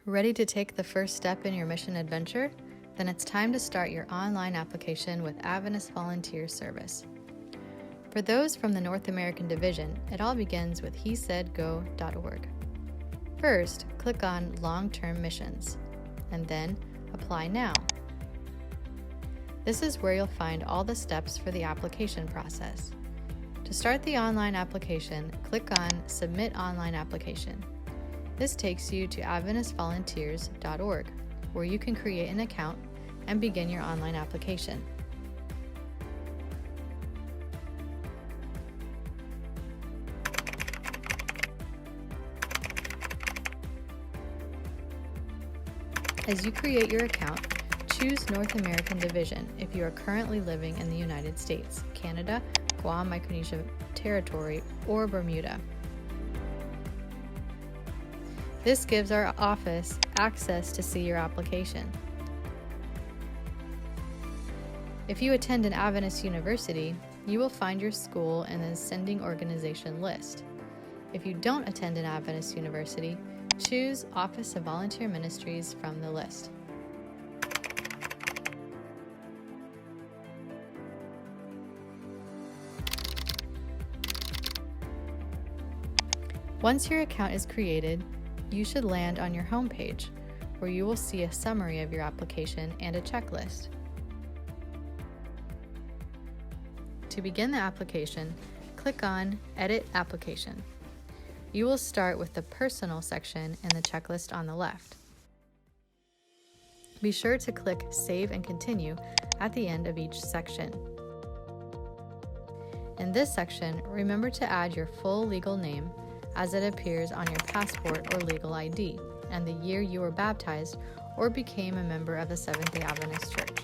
Ready to take the first step in your mission adventure? Then it's time to start your online application with AVS Volunteer service. For those from the North American division, it all begins with hesaidgo.org. First, click on Long-Term Missions, and then Apply Now. This is where you'll find all the steps for the application process. To start the online application, click on Submit Online Application. This takes you to AVSvolunteers.org, where you can create an account and begin your online application. As you create your account, choose North American Division if you are currently living in the United States, Canada, Guam, Micronesia Territory, or Bermuda. This gives our office access to see your application. If you attend an AVS university, you will find your school in the sending organization list. If you don't attend an AVS university, choose Office of Volunteer Ministries from the list. Once your account is created, you should land on your home page, where you will see a summary of your application and a checklist. To begin the application, click on Edit Application. You will start with the Personal section in the checklist on the left. Be sure to click Save and Continue at the end of each section. In this section, remember to add your full legal name as it appears on your passport or legal ID, and the year you were baptized or became a member of the Seventh-day Adventist Church.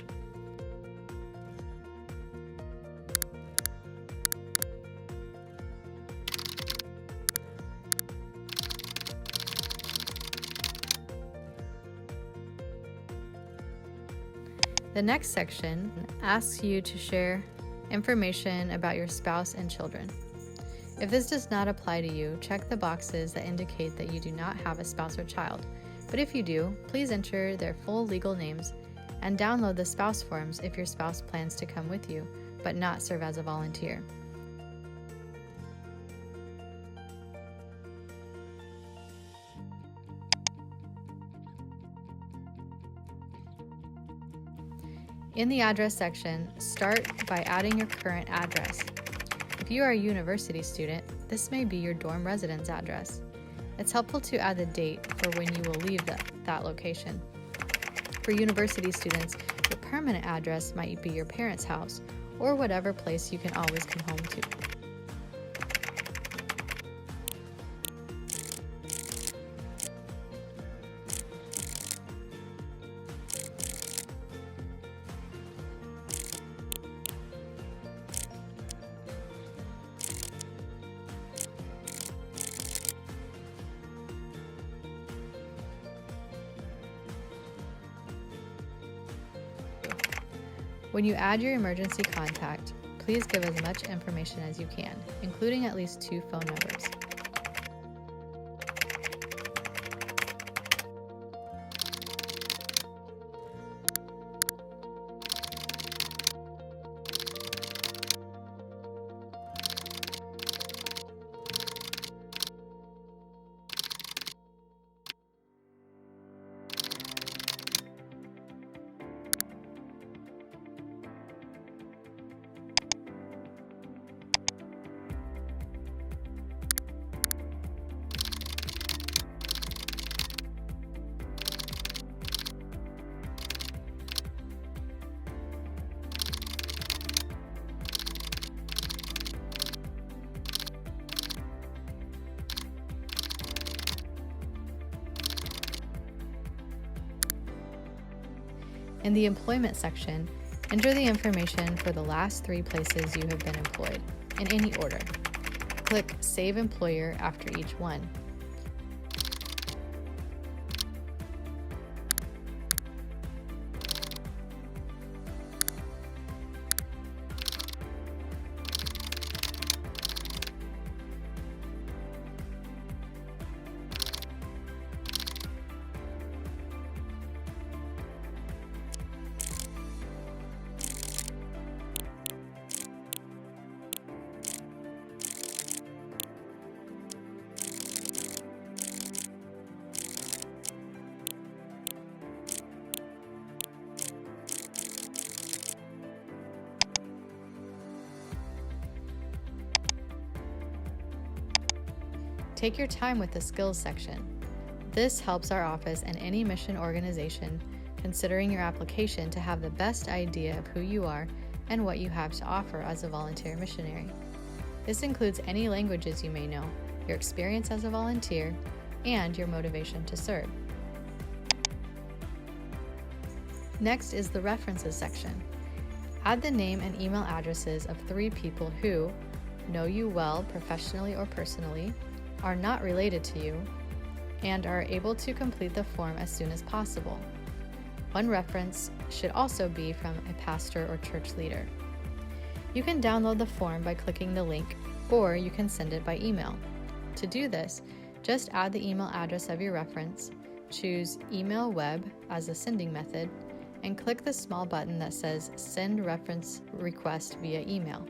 The next section asks you to share information about your spouse and children. If this does not apply to you, check the boxes that indicate that you do not have a spouse or child. But if you do, please enter their full legal names and download the spouse forms if your spouse plans to come with you, but not serve as a volunteer. In the address section, start by adding your current address. If you are a university student, this may be your dorm residence address. It's helpful to add the date for when you will leave that location. For university students, your permanent address might be your parents' house or whatever place you can always come home to. When you add your emergency contact, please give as much information as you can, including at least 2 phone numbers. In the employment section, enter the information for the last 3 places you have been employed, in any order. Click Save Employer after each one. Take your time with the skills section. This helps our office and any mission organization considering your application to have the best idea of who you are and what you have to offer as a volunteer missionary. This includes any languages you may know, your experience as a volunteer, and your motivation to serve. Next is the references section. Add the name and email addresses of 3 people who know you well professionally or personally, are not related to you, and are able to complete the form as soon as possible. One reference should also be from a pastor or church leader. You can download the form by clicking the link, or you can send it by email. To do this, just add the email address of your reference, choose Email Web as a sending method, and click the small button that says Send Reference Request via email.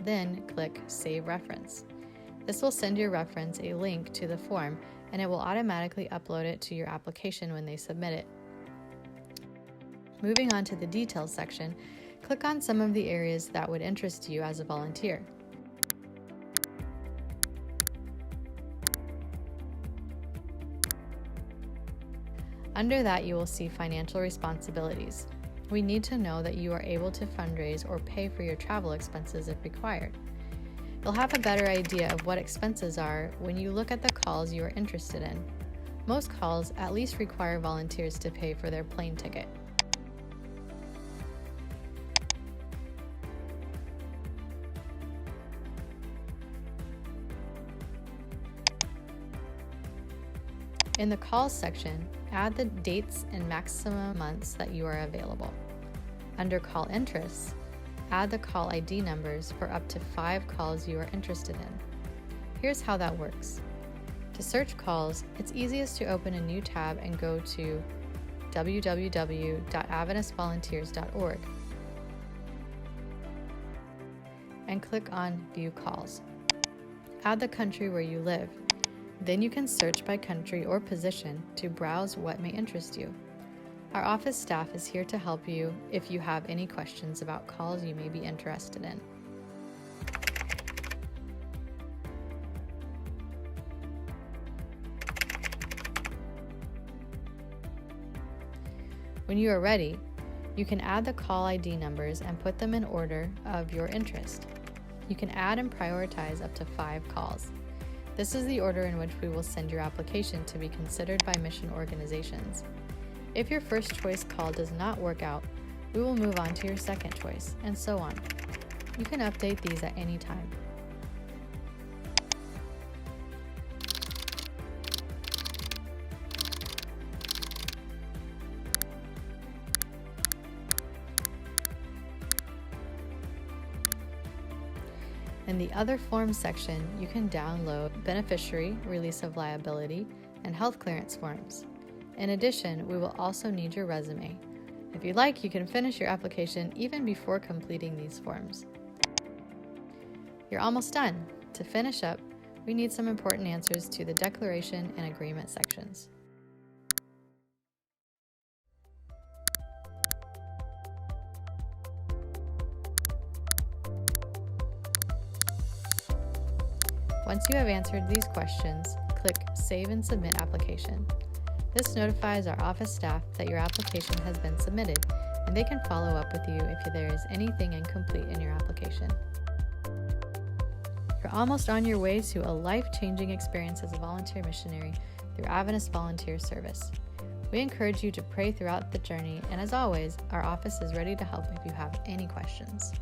Then click Save Reference. This will send your reference a link to the form, and it will automatically upload it to your application when they submit it. Moving on to the details section, click on some of the areas that would interest you as a volunteer. Under that, you will see financial responsibilities. We need to know that you are able to fundraise or pay for your travel expenses if required. You'll have a better idea of what expenses are when you look at the calls you are interested in. Most calls at least require volunteers to pay for their plane ticket. In the calls section, add the dates and maximum months that you are available. Under call interests, add the call ID numbers for up to 5 calls you are interested in. Here's how that works. To search calls, it's easiest to open a new tab and go to www.avsvolunteers.org and click on View Calls. Add the country where you live. Then you can search by country or position to browse what may interest you. Our office staff is here to help you if you have any questions about calls you may be interested in. When you are ready, you can add the call ID numbers and put them in order of your interest. You can add and prioritize up to 5 calls. This is the order in which we will send your application to be considered by mission organizations. If your first choice call does not work out, we will move on to your second choice, and so on. You can update these at any time. In the Other Forms section, you can download beneficiary, release of liability, and health clearance forms. In addition, we will also need your resume. If you'd like, you can finish your application even before completing these forms. You're almost done. To finish up, we need some important answers to the declaration and agreement sections. Once you have answered these questions, click Save and Submit Application. This notifies our office staff that your application has been submitted, and they can follow up with you if there is anything incomplete in your application. You're almost on your way to a life-changing experience as a volunteer missionary through AVS Volunteer service. We encourage you to pray throughout the journey, and as always, our office is ready to help if you have any questions.